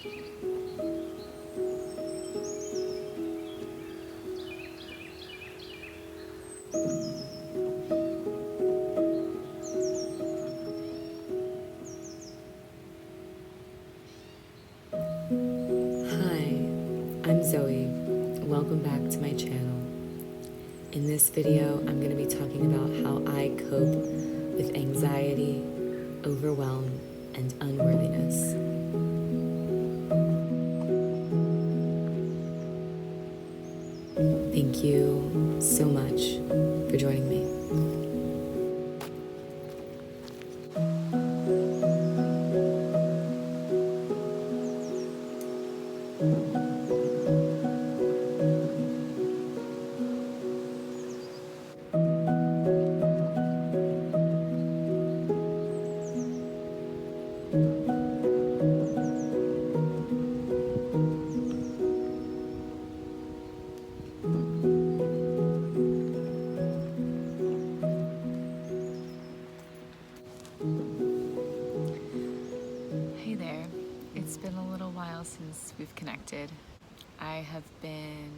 I'm Zoe. Welcome back to my channel. In this video, I'm going to be talking about how I cope with anxiety, overwhelm, and unworthiness. Thank you so much for joining me. Hey there. It's been a little while since we've connected. I have been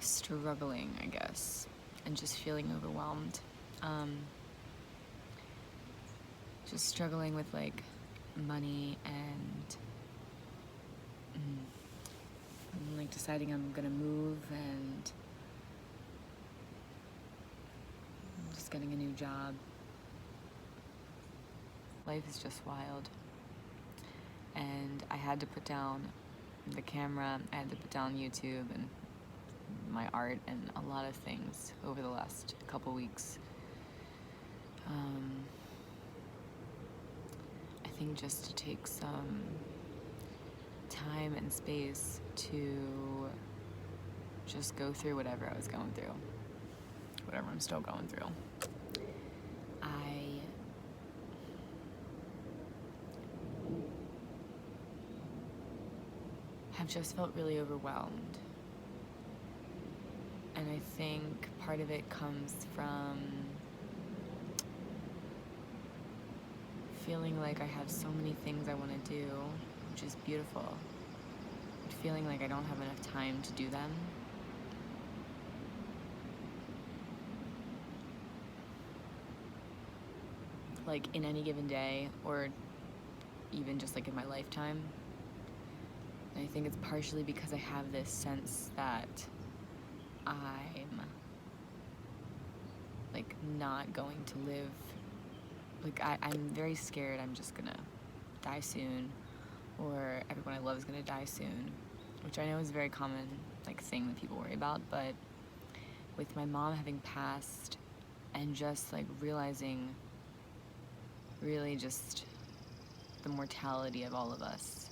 struggling, I guess, and just feeling overwhelmed. Just struggling with like money and I'm like deciding I'm gonna move and just getting a new job. Life is just wild. And I had to put down the camera, I had to put down YouTube and my art and a lot of things over the last couple weeks. I think just to take some time and space to just go through whatever I was going through, whatever I'm still going through. I have just felt really overwhelmed. And I think part of it comes from feeling like I have so many things I want to do, which is beautiful, but feeling like I don't have enough time to do them. Like in any given day, or even just like in my lifetime. And I think it's partially because I have this sense that I'm like not going to live, like I'm very scared I'm just gonna die soon, or everyone I love is gonna die soon, which I know is a very common like thing that people worry about. But with my mom having passed and just like realizing really just the mortality of all of us,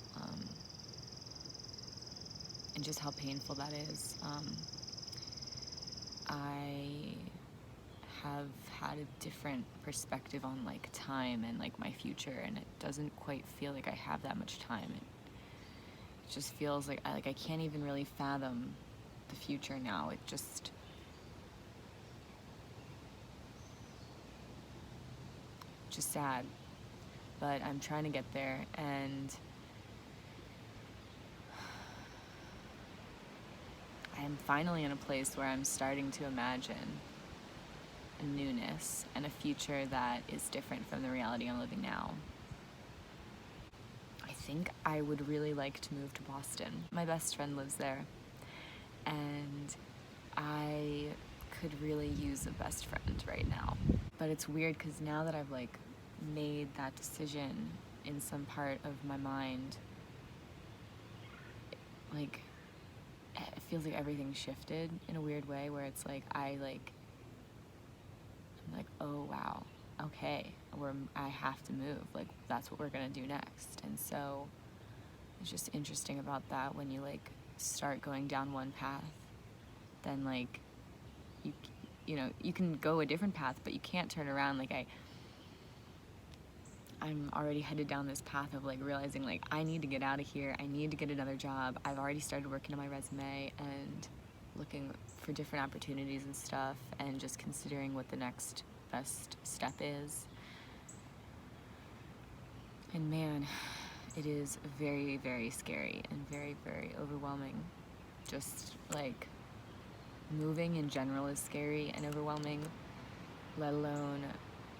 and just how painful that is, I have had a different perspective on like time and like my future, and it doesn't quite feel like I have that much time. It just feels like I can't even really fathom the future now. It just sad, but I'm trying to get there, and I'm finally in a place where I'm starting to imagine a newness and a future that is different from the reality I'm living now. I think I would really like to move to Boston. My best friend lives there, and I could really use a best friend right now. But it's weird because now that I've like made that decision in some part of my mind, like it feels like everything shifted in a weird way, where it's like I'm like, oh wow, okay, I have to move, like that's what we're gonna do next. And so it's just interesting about that, when you like start going down one path, then like you know you can go a different path, but you can't turn around. Like I'm already headed down this path of like realizing like I need to get out of here, I need to get another job. I've already started working on my resume and looking for different opportunities and stuff, and just considering what the next best step is. And man, it is very, very scary and very, very overwhelming. Just like moving in general is scary and overwhelming, let alone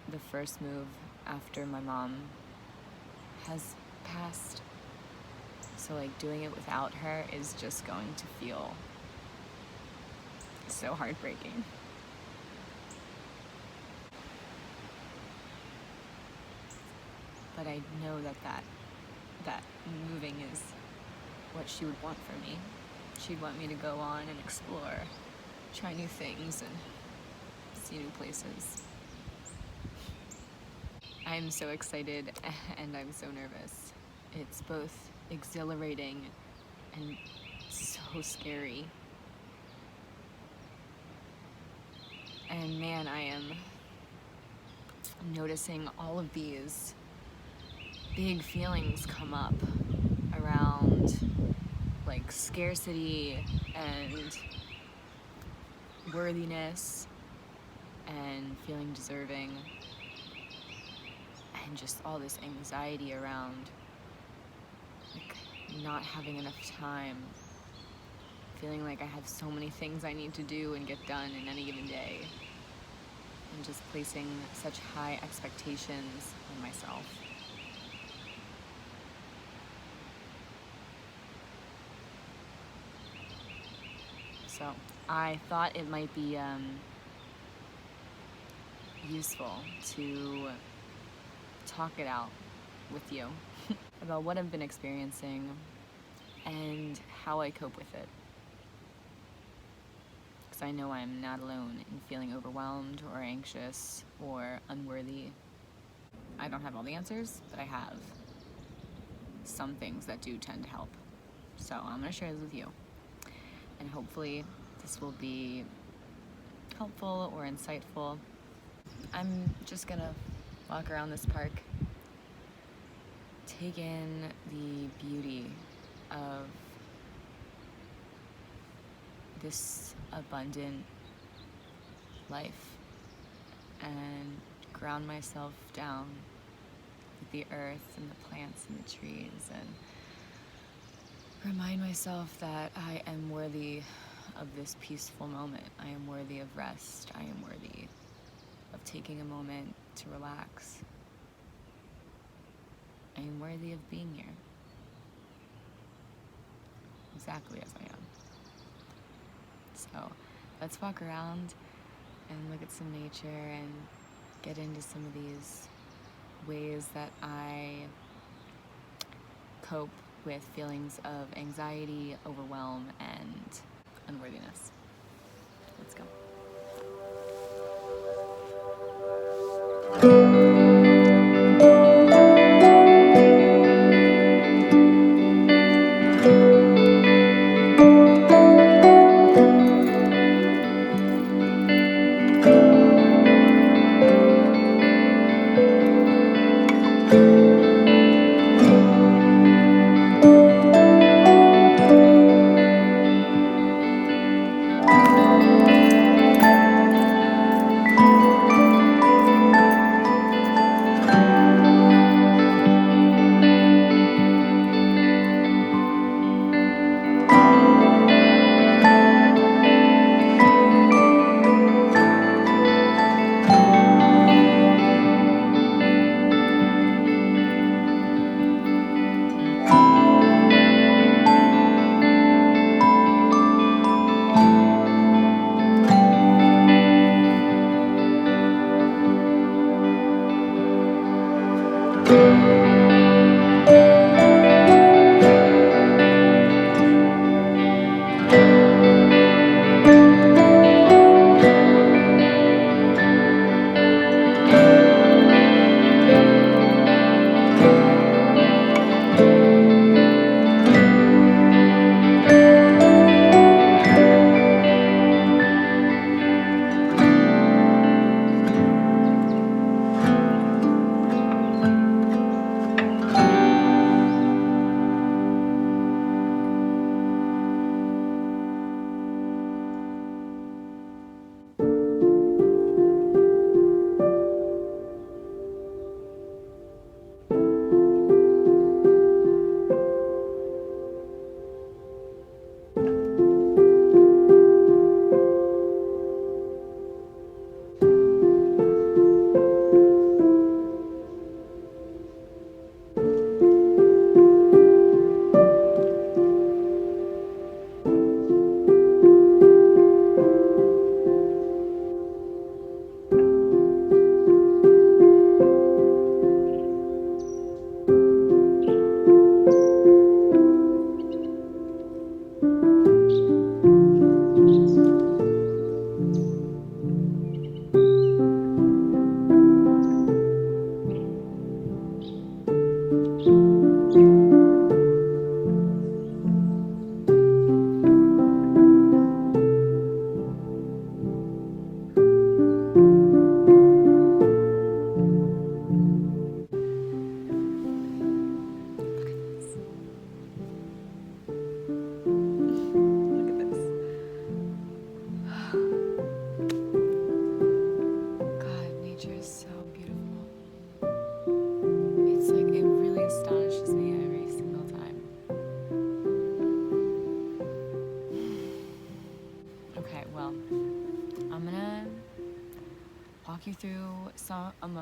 the first move after my mom has passed. So like doing it without her is just going to feel so heartbreaking. But I know that moving is what she would want for me. She'd want me to go on and explore, try new things, and see new places. I'm so excited and I'm so nervous. It's both exhilarating and so scary. And man, I am noticing all of these big feelings come up around like scarcity and worthiness and feeling deserving, and just all this anxiety around like not having enough time, feeling like I have so many things I need to do and get done in any given day, and just placing such high expectations on myself. So I thought it might be useful to talk it out with you about what I've been experiencing and how I cope with it. Because I know I'm not alone in feeling overwhelmed or anxious or unworthy. I don't have all the answers, but I have some things that do tend to help. So I'm going to share this with you. And hopefully this will be helpful or insightful. I'm just going to walk around this park, take in the beauty of this abundant life, and ground myself down with the earth and the plants and the trees, and remind myself that I am worthy of this peaceful moment. I am worthy of rest. I am worthy of taking a moment to relax. I am worthy of being here, exactly as I am. So let's walk around and look at some nature and get into some of these ways that I cope with feelings of anxiety, overwhelm, and unworthiness. Let's go.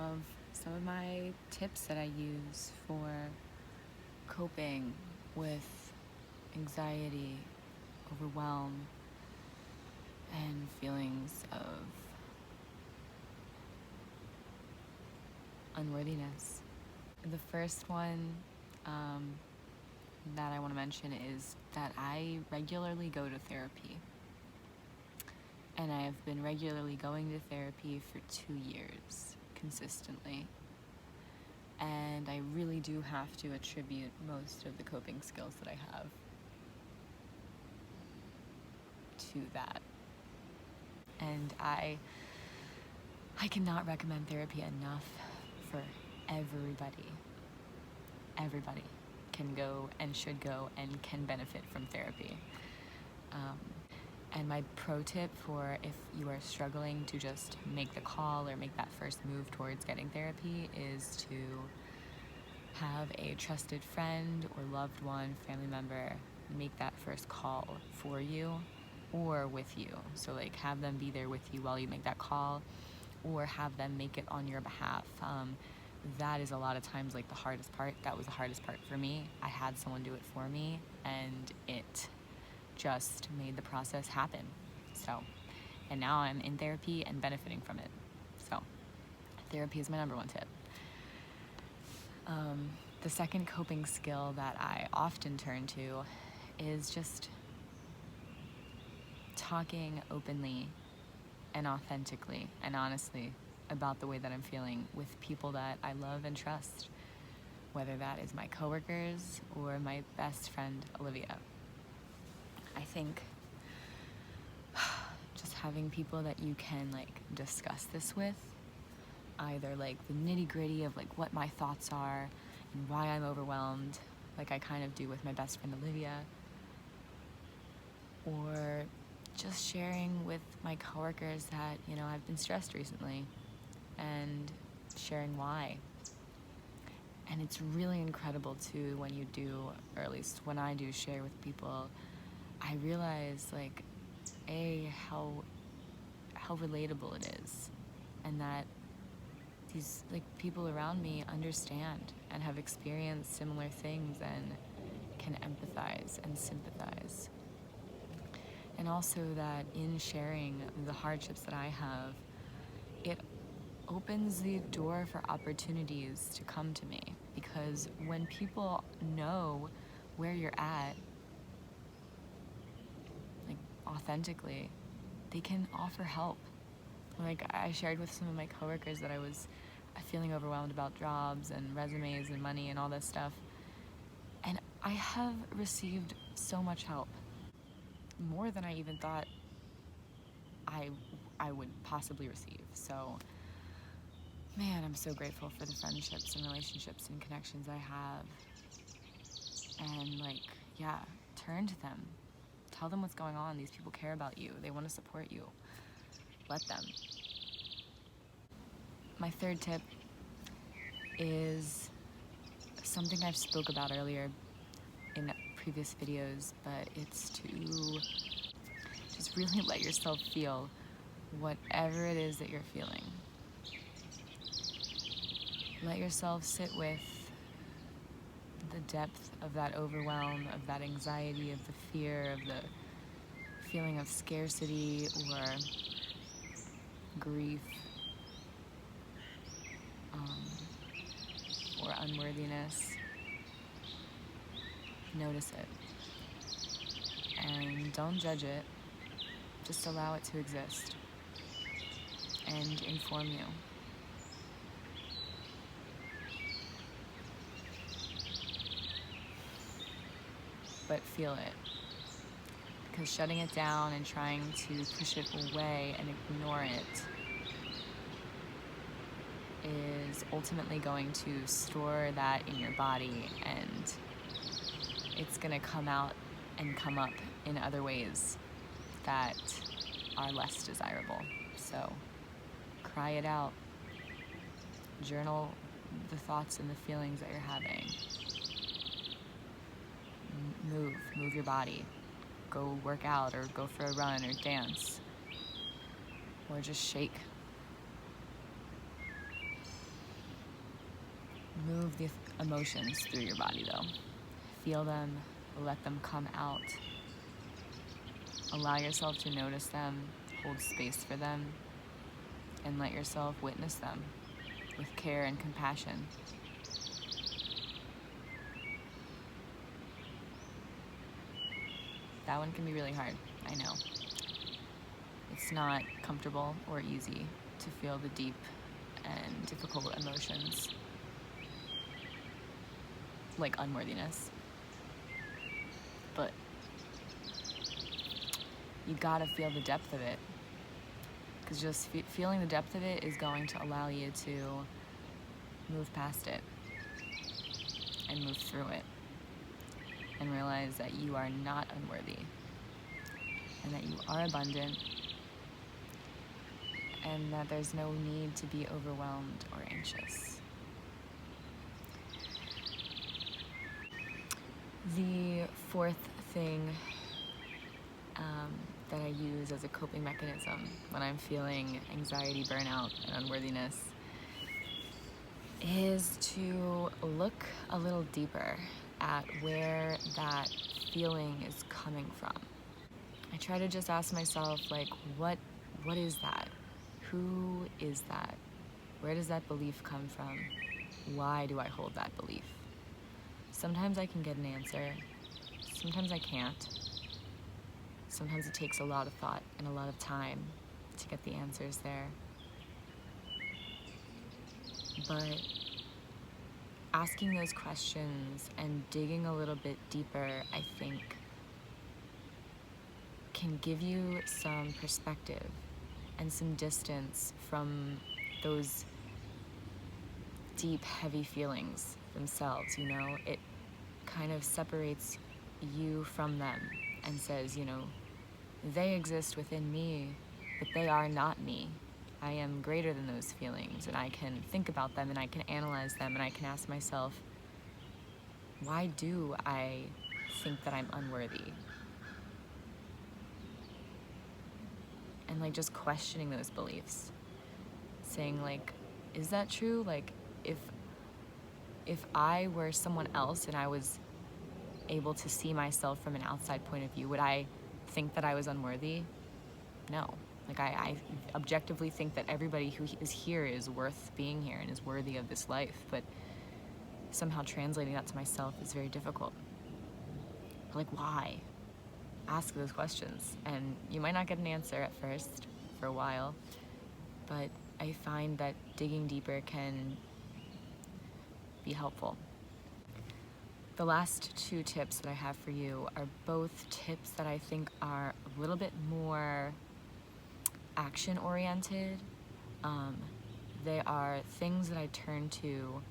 of some of my tips that I use for coping with anxiety, overwhelm, and feelings of unworthiness. The first one that I want to mention is that I regularly go to therapy. And I have been regularly going to therapy for 2 years, consistently. And I really do have to attribute most of the coping skills that I have to that. And I cannot recommend therapy enough for everybody. Everybody can go and should go and can benefit from therapy. And my pro tip for if you are struggling to just make the call or make that first move towards getting therapy is to have a trusted friend or loved one, family member, make that first call for you or with you. So like have them be there with you while you make that call, or have them make it on your behalf. That is a lot of times like the hardest part. That was the hardest part for me. I had someone do it for me, and it just made the process happen. So, and now I'm in therapy and benefiting from it. So, therapy is my number one tip. The second coping skill that I often turn to is just talking openly and authentically and honestly about the way that I'm feeling with people that I love and trust, whether that is my coworkers or my best friend, Olivia. I think just having people that you can like discuss this with, either like the nitty-gritty of like what my thoughts are and why I'm overwhelmed, like I kind of do with my best friend Olivia, or just sharing with my coworkers that, you know, I've been stressed recently and sharing why. And it's really incredible too when you do, or at least when I do share with people, I realize like how relatable it is, and that these like people around me understand and have experienced similar things and can empathize and sympathize. And also that in sharing the hardships that I have, it opens the door for opportunities to come to me, because when people know where you're at, like authentically, they can offer help. Like I shared with some of my coworkers that I was feeling overwhelmed about jobs and resumes and money and all this stuff. And I have received so much help, more than I even thought I would possibly receive. So, man, I'm so grateful for the friendships and relationships and connections I have. And like, yeah, turn to them. Tell them what's going on. These people care about you. They want to support you. Let them. My third tip is something I've spoke about earlier in previous videos, but it's to just really let yourself feel whatever it is that you're feeling. Let yourself sit with the depth of that overwhelm, of that anxiety, of the fear, of the feeling of scarcity or grief, or unworthiness. Notice it. And don't judge it. Just allow it to exist and inform you. But feel it. Because shutting it down and trying to push it away and ignore it is ultimately going to store that in your body, and it's going to come out and come up in other ways that are less desirable. So cry it out. Journal the thoughts and the feelings that you're having. Move your body. Go work out or go for a run or dance. Or just shake. Move the emotions through your body though. Feel them, let them come out. Allow yourself to notice them, hold space for them, and let yourself witness them with care and compassion. That one can be really hard, I know. It's not comfortable or easy to feel the deep and difficult emotions like unworthiness. But you gotta feel the depth of it, because just feeling the depth of it is going to allow you to move past it and move through it and realize that you are not unworthy and that you are abundant and that there's no need to be overwhelmed or anxious. The fourth thing that I use as a coping mechanism when I'm feeling anxiety, burnout, and unworthiness is to look a little deeper at where that feeling is coming from. I try to just ask myself, like, what is that? Who is that? Where does that belief come from? Why do I hold that belief? Sometimes I can get an answer. Sometimes I can't. Sometimes it takes a lot of thought and a lot of time to get the answers there. But asking those questions and digging a little bit deeper, I think, can give you some perspective and some distance from those deep, heavy feelings themselves, you know? It kind of separates you from them and says, you know, they exist within me, but they are not me. I am greater than those feelings, and I can think about them, and I can analyze them, and I can ask myself, why do I think that I'm unworthy? And like just questioning those beliefs, saying like, is that true? Like, if I were someone else and I was able to see myself from an outside point of view, would I think that I was unworthy? No. Like, I objectively think that everybody who is here is worth being here and is worthy of this life, but somehow translating that to myself is very difficult. Like, why? Ask those questions, and you might not get an answer at first for a while, but I find that digging deeper can be helpful. The last two tips that I have for you are both tips that I think are a little bit more action-oriented. They are things that I turn to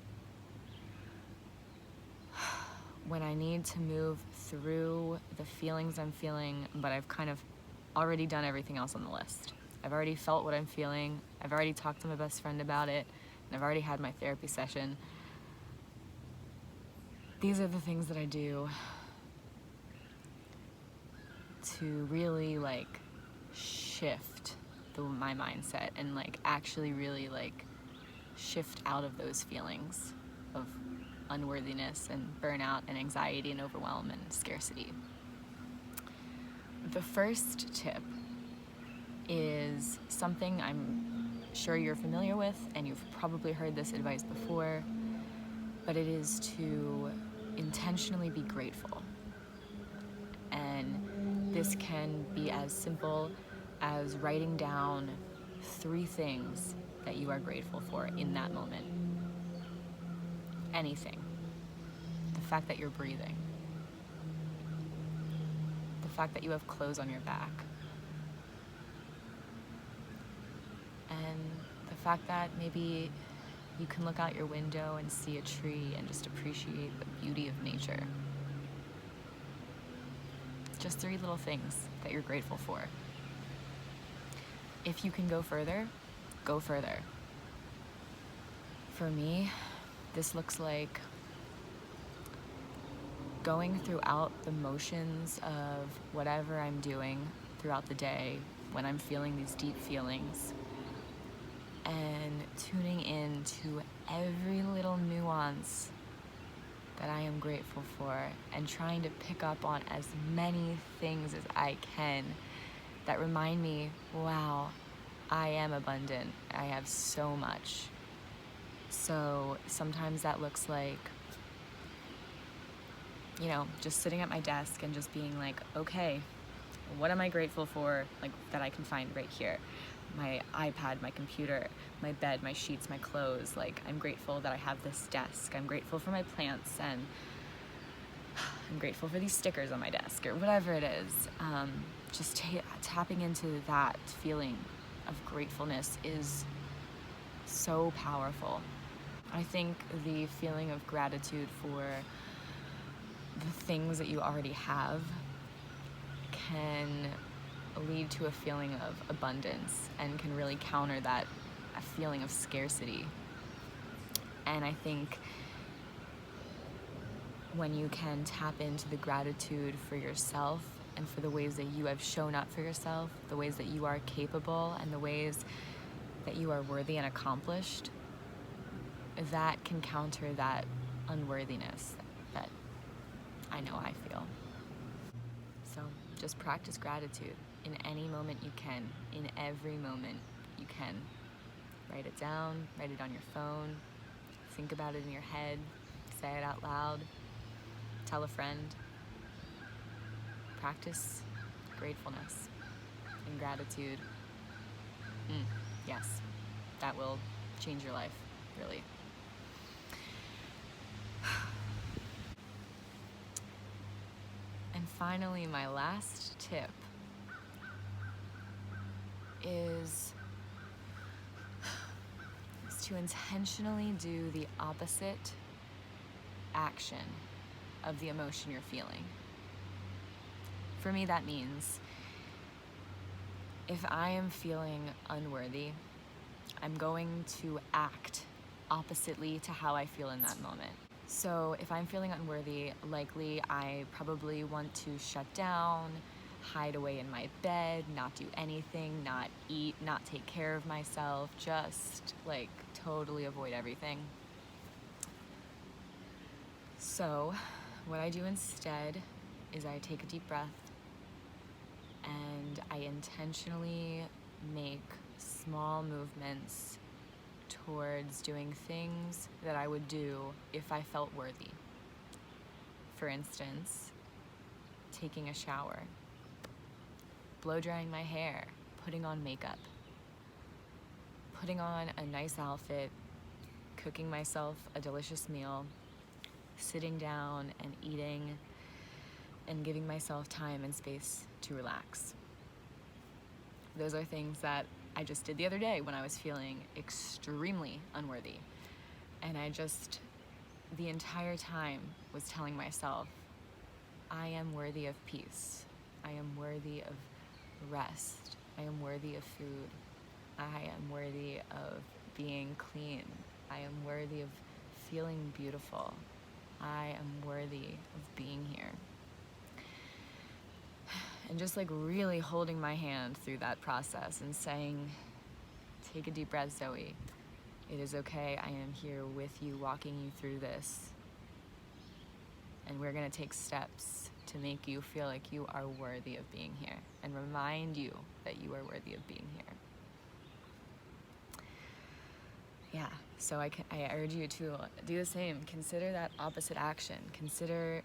when I need to move through the feelings I'm feeling, but I've kind of already done everything else on the list. I've already felt what I'm feeling, I've already talked to my best friend about it, and I've already had my therapy session. These are the things that I do to really like shift my mindset and like actually really like shift out of those feelings of unworthiness and burnout and anxiety and overwhelm and scarcity. The first tip is something I'm sure you're familiar with, and you've probably heard this advice before, but it is to intentionally be grateful. And this can be as simple as writing down 3 things that you are grateful for in that moment. Anything. The fact that you're breathing. The fact that you have clothes on your back. And the fact that maybe you can look out your window and see a tree and just appreciate the beauty of nature. Just 3 little things that you're grateful for. If you can go further, go further. For me, this looks like going throughout the motions of whatever I'm doing throughout the day when I'm feeling these deep feelings, and tuning in to every little nuance that I am grateful for, and trying to pick up on as many things as I can that remind me, wow, I am abundant. I have so much. So sometimes that looks like, just sitting at my desk and just being like, okay, what am I grateful for, like, that I can find right here? My iPad, my computer, my bed, my sheets, my clothes. Like, I'm grateful that I have this desk. I'm grateful for my plants, and I'm grateful for these stickers on my desk, or whatever it is. Just tapping into that feeling of gratefulness is so powerful. I think the feeling of gratitude for the things that you already have can lead to a feeling of abundance, and can really counter that a feeling of scarcity. And I think when you can tap into the gratitude for yourself and for the ways that you have shown up for yourself, the ways that you are capable, and the ways that you are worthy and accomplished, that can counter that unworthiness that I know I feel. So just practice gratitude in any moment you can, in every moment you can. Write it down, write it on your phone, think about it in your head, say it out loud, tell a friend. Practice gratefulness and gratitude. Yes, that will change your life, really. And finally, my last tip is to intentionally do the opposite action of the emotion you're feeling. For me, that means if I am feeling unworthy, I'm going to act oppositely to how I feel in that moment. So if I'm feeling unworthy, likely I probably want to shut down, hide away in my bed, not do anything, not eat, not take care of myself, just like totally avoid everything. So what I do instead is I take a deep breath and I intentionally make small movements towards doing things that I would do if I felt worthy. For instance, taking a shower, blow drying my hair, putting on makeup, putting on a nice outfit, cooking myself a delicious meal, sitting down and eating, and giving myself time and space to relax. Those are things that I just did the other day when I was feeling extremely unworthy. And I just, the entire time, was telling myself, I am worthy of peace. I am worthy of rest. I am worthy of food. I am worthy of being clean. I am worthy of feeling beautiful. I am worthy of being here. And just like really holding my hand through that process and saying, take a deep breath, Zoe. It is okay. I am here with you, walking you through this. And we're going to take steps to make you feel like you are worthy of being here, and remind you that you are worthy of being here. Yeah, so I urge you to do the same. Consider that opposite action. Consider,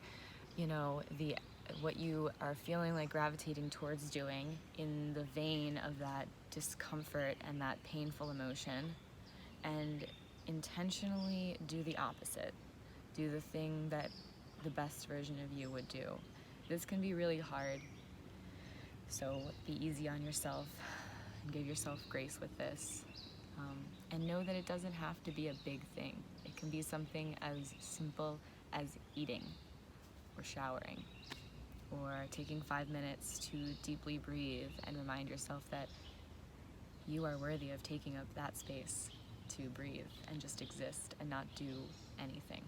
what you are feeling like gravitating towards doing in the vein of that discomfort and that painful emotion, and intentionally do the opposite. Do the thing that the best version of you would do. This can be really hard, so be easy on yourself and give yourself grace with this. And know that it doesn't have to be a big thing. It can be something as simple as eating or showering, or taking 5 minutes to deeply breathe and remind yourself that you are worthy of taking up that space to breathe and just exist and not do anything.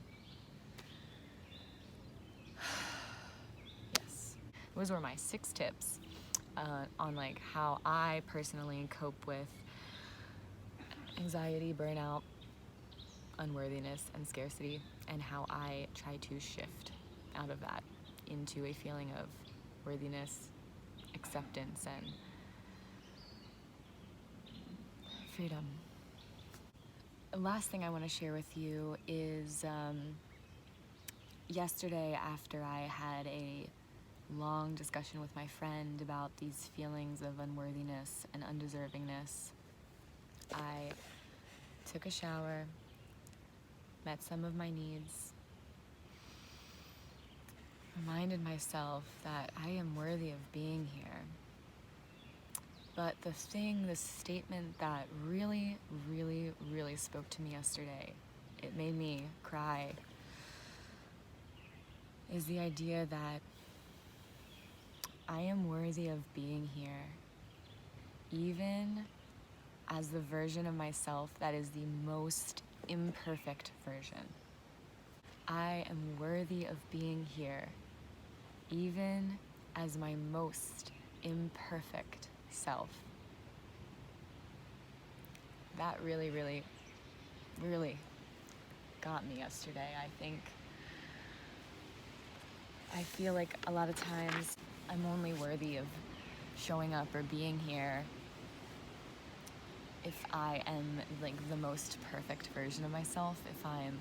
Yes. Those were my 6 tips on like how I personally cope with anxiety, burnout, unworthiness and scarcity, and how I try to shift out of that into a feeling of worthiness, acceptance, and freedom. The last thing I want to share with you is yesterday, after I had a long discussion with my friend about these feelings of unworthiness and undeservingness, I took a shower, met some of my needs, reminded myself that I am worthy of being here. But the statement that really, really, really spoke to me yesterday, it made me cry, is the idea that I am worthy of being here, even as the version of myself that is the most imperfect version. I am worthy of being here, even as my most imperfect self. That really, really, really got me yesterday. I feel like a lot of times I'm only worthy of showing up or being here if I am like the most perfect version of myself, if I'm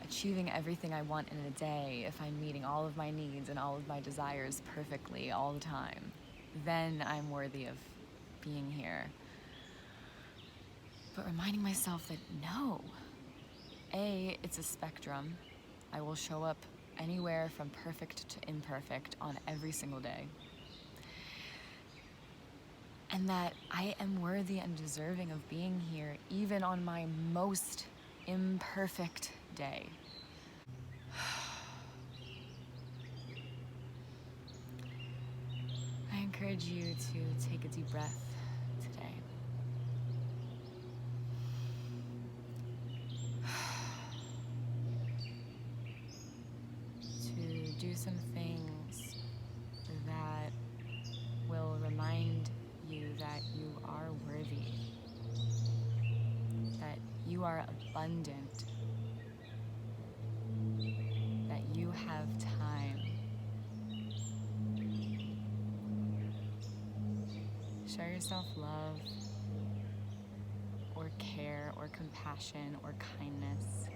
achieving everything I want in a day, if I'm meeting all of my needs and all of my desires perfectly all the time, then I'm worthy of being here. But reminding myself that no, it's a spectrum. I will show up anywhere from perfect to imperfect on every single day. And that I am worthy and deserving of being here even on my most imperfect day. I encourage you to take a deep breath today. To do some things that will remind you that you are worthy, that you are abundant, that you have time. Show yourself love or care or compassion or kindness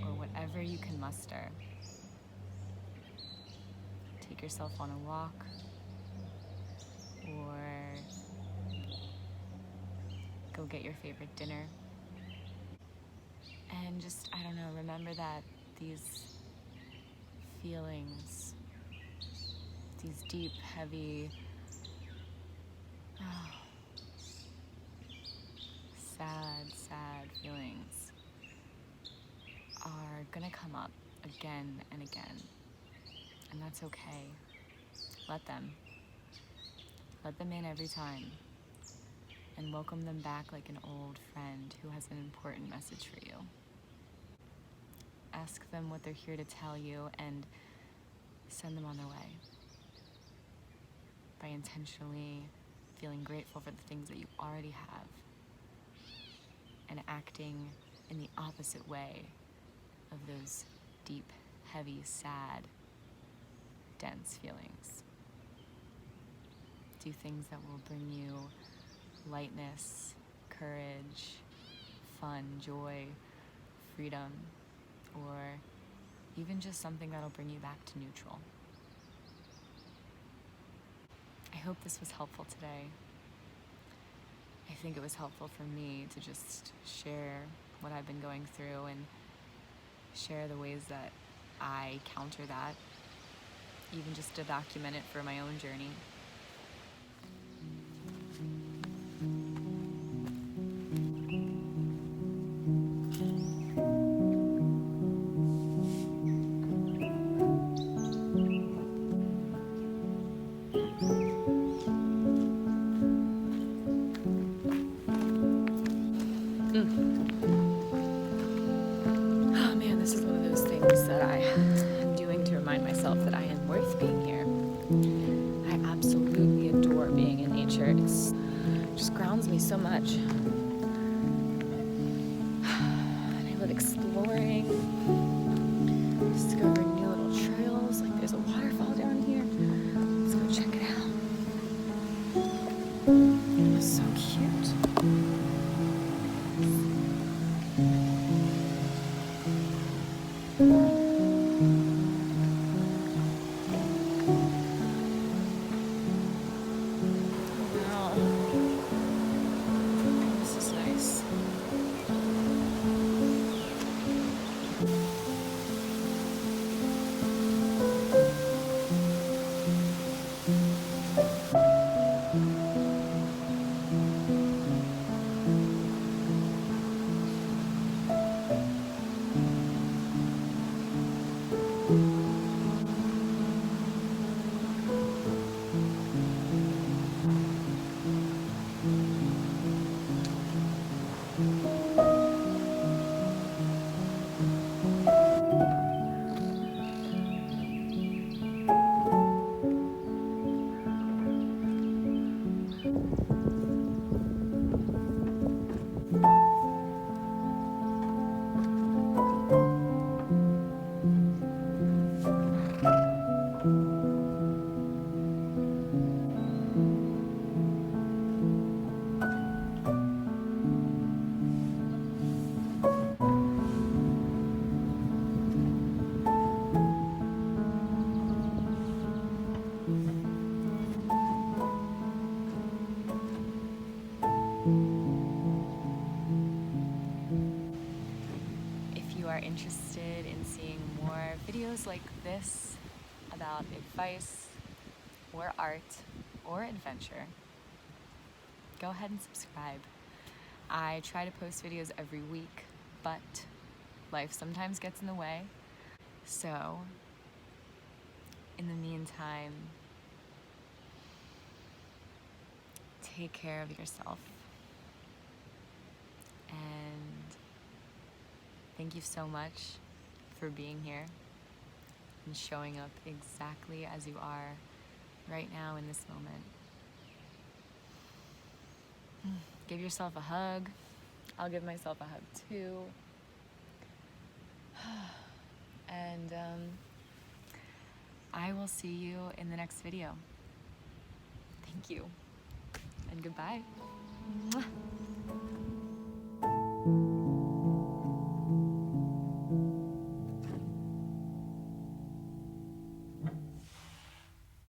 or whatever you can muster. Take yourself on a walk or go get your favorite dinner. And just, I don't know, remember that these feelings, these deep, heavy, sad feelings are gonna come up again and again. And that's okay. Let them in every time. And welcome them back like an old friend who has an important message for you. Ask them what they're here to tell you and send them on their way by intentionally feeling grateful for the things that you already have and acting in the opposite way of those deep, heavy, sad, dense feelings. Do things that will bring you lightness, courage, fun, joy, freedom, or even just something that'll bring you back to neutral. I hope this was helpful today. I think it was helpful for me to just share what I've been going through and share the ways that I counter that, even just to document it for my own journey. Oh man, this is one of those things that I am doing to remind myself that I am worth being here. I absolutely adore being in nature. It just grounds me so much. And I live exploring, discovering new little trails. Like there's a waterfall down here. Let's go check it out. It's so cute. Wow. This is nice. If you are interested in seeing more videos like this about advice or art or adventure, go ahead and subscribe. I try to post videos every week, but life sometimes gets in the way. So, in the meantime, take care of yourself. And thank you so much for being here and showing up exactly as you are right now in this moment. Give yourself a hug. I'll give myself a hug too. And I will see you in the next video. Thank you. And goodbye. Mwah.